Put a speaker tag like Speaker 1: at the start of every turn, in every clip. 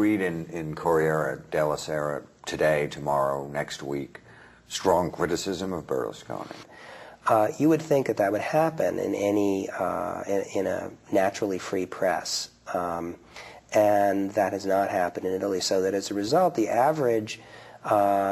Speaker 1: read in Corriere della Sera today, tomorrow, next week, strong criticism of Berlusconi?
Speaker 2: You would think that that would happen in any in a naturally free press, and that has not happened in Italy. So that as a result, the average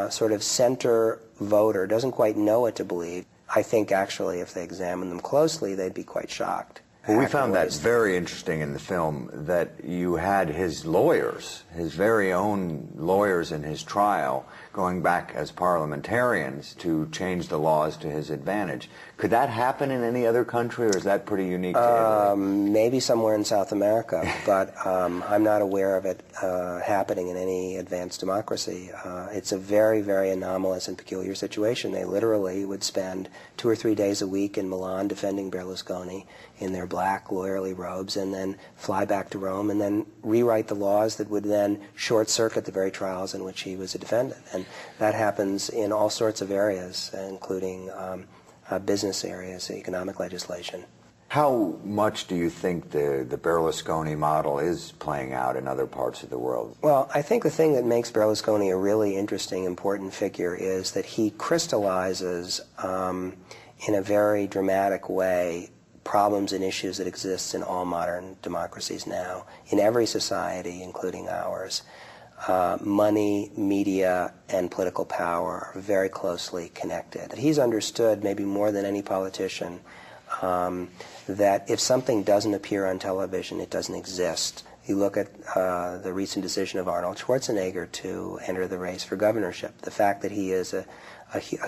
Speaker 2: sort of center voter doesn't quite know what to believe. I think actually, if they examine them closely, they'd be quite shocked.
Speaker 1: Well, we found that very interesting in the film, that you had his lawyers, his very own lawyers in his trial, going back as parliamentarians to change the laws to his advantage. Could that happen in any other country, or is that pretty unique to Italy?
Speaker 2: Maybe somewhere in South America, but I'm not aware of it happening in any advanced democracy. It's a very, very anomalous and peculiar situation. They literally would spend 2 or 3 days a week in Milan defending Berlusconi in their black lawyerly robes, and then fly back to Rome and then rewrite the laws that would then short-circuit the very trials in which he was a defendant. And that happens in all sorts of areas, including business areas, economic legislation.
Speaker 1: How much do you think the Berlusconi model is playing out in other parts of the world?
Speaker 2: Well, I think the thing that makes Berlusconi a really interesting, important figure is that he crystallizes in a very dramatic way problems and issues that exist in all modern democracies now, in every society, including ours. Money, media, and political power are very closely connected. He's understood, maybe more than any politician, that if something doesn't appear on television, it doesn't exist. You look at the recent decision of Arnold Schwarzenegger to enter the race for governorship. The fact that he is a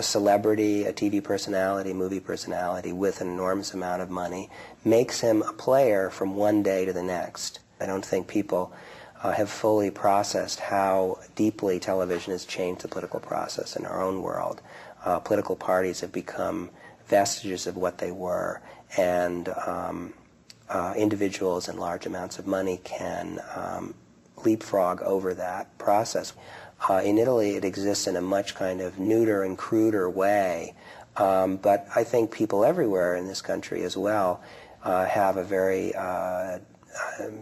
Speaker 2: celebrity, a TV personality, movie personality with an enormous amount of money makes him a player from one day to the next. I don't think people have fully processed how deeply television has changed the political process in our own world. Political parties have become vestiges of what they were, and individuals and large amounts of money can leapfrog over that process. In Italy, it exists in a much kind of neuter and cruder way, but I think people everywhere in this country as well have a very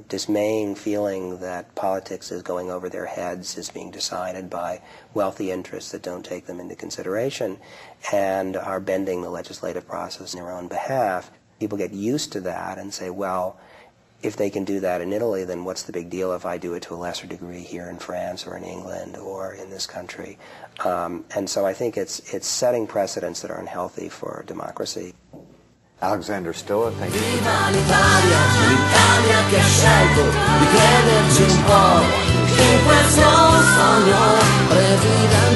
Speaker 2: dismaying feeling that politics is going over their heads, is being decided by wealthy interests that don't take them into consideration, and are bending the legislative process in their own behalf. People get used to that and say, well, if they can do that in Italy, then what's the big deal if I do it to a lesser degree here in France or in England or in this country? And so I think it's setting precedents that are unhealthy for democracy.
Speaker 1: Alexander Stilla, thank you.
Speaker 3: Viva l'Italia, l'Italia che ha scelto di crederci un po' in questo sogno, presidente.